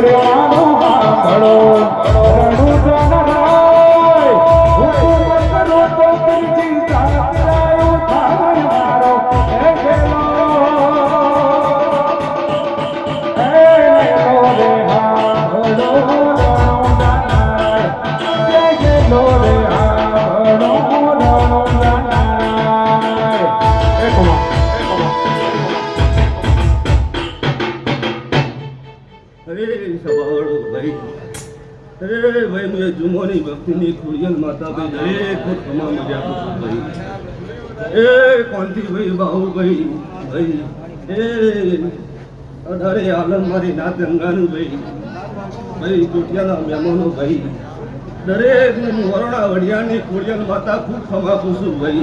રે મારો હાંભળો રણું જનરાય હુકુમ કરો તો બીજી જાત્રાયો થાય મારો એ ગેલો રે હાંભળો રણું જનરાય એ ગેલો રે હાંભળો રણું જનરાય એક अरे सवाड़ो भाई, अरे भाई मुझे जुमोनी भक्ति नी खुरियल माता पे जरे खुद कमा मजा कुछ भाई, ए कौन थी भाई बाहु भाई भाई, ए अधारे आलम मारी नात गंगानु भाई, भाई चुटियाला मेमोनो भाई, दरे वरणा वडिया नी खुरियल माता खूब कमा कुछ भाई,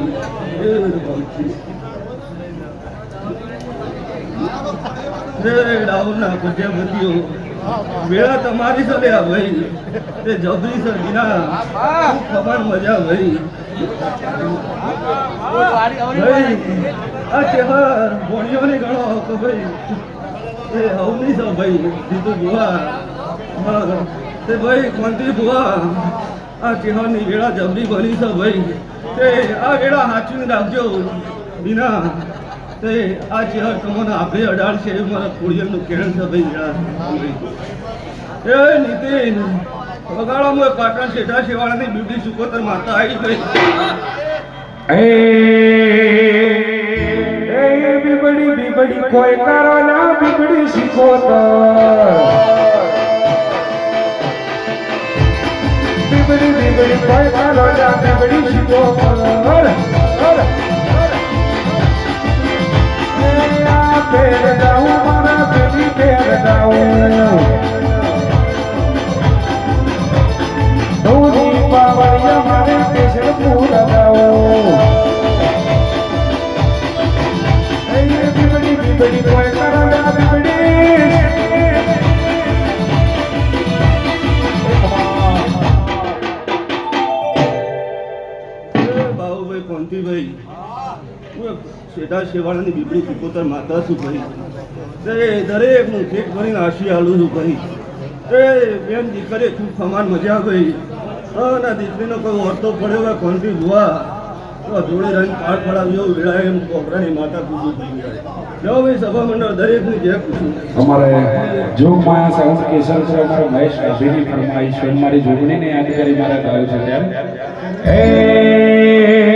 ए डाउना प्रजापतियों बेड़ा तुम्हारी से ले भाई ते जबरी से बिना खबर मजा भाई भाई अच्छे बार बोनियों ने गणो तो भाई ते हवनी सब भाई जीतू बुआ ते भाई कौनती बुआ अच्छे हवनी बेड़ा जबरी बनी सब भाई ते आ बेड़ा हाथी में रखजो बिना ते आज यार તમને આપણે 18 છે મારા ખોડિયાનું કેણ છે ભાઈ યાર એ નીતિન વગાડો મો પાટણ શેઠા શેવાળાની બ્યુટી સુકોતર માતા આવી ગઈ એ બીબડી કોઈ કરો ના બીબડી શીખોતર બીબડી કોઈ કરો ના બીબડી શીખોતર પેર જાઉં મારા પેલી પેર જાઉં ધોની પાવડિયા મારે પેશર પૂરા જાઉં એ બીબડી કોઈ કરા બીબડી બાબુભાઈ કોંતી ભાઈ શેઠા શેવાળાની બીબડી સુકોતર માતા છું ભાઈ તે દરેકનું પેટ ભરીને આશી આલું છું ભાઈ એ બેન દીકરી ખૂબ સમાન મજા ભાઈ અને દીકરીનો કોઈ ઓરતો પડ્યો હોય કોણથી ભુઆ તો જોડે રહીને પાડ પડાવ્યો વેળાએ એમ કોકરાની માતા પૂજું થઈ ગયા જો ભાઈ સભા મંડળ દરેકની જે પૂછું અમારે જોગ માયા સાઉન્ડ કેસર છે અમારે મહેશ અભિની ફરમાઈશ મારી જોગણીને યાદ કરી મારા ગાયું છે તેમ હે